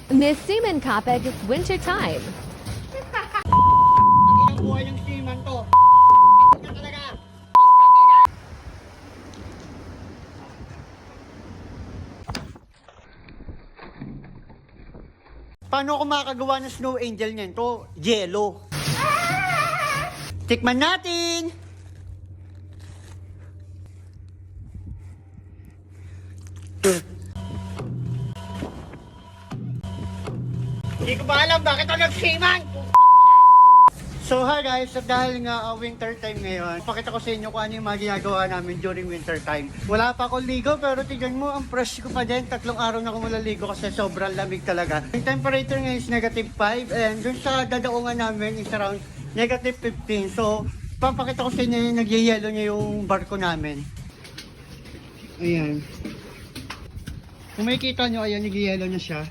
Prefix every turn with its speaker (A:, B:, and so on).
A: Miss Seaman Kapag, winter time.
B: Ang inang buhay ng seaman to. Ka talaga. Paano ako makakagawa ng snow angel niyan? To, yellow. Tikman natin! Hindi ko ba alam bakit ako nagsiman? So hi guys, at dahil nga winter time ngayon, pakita ko sa inyo kung ano yung mga ginagawa namin during winter time. Wala pa akong ligo pero tignan mo, ang fresh ko pa din. 3 araw na akong malaligo kasi sobrang lamig talaga. Yung temperature ngayon is -5 and dun sa dadaungan namin is around -15. So papakita ko sa inyo yung nagyayelo niya yung barko namin. Ayan. Kung makikita nyo, ayan, nagyayelo niya siya.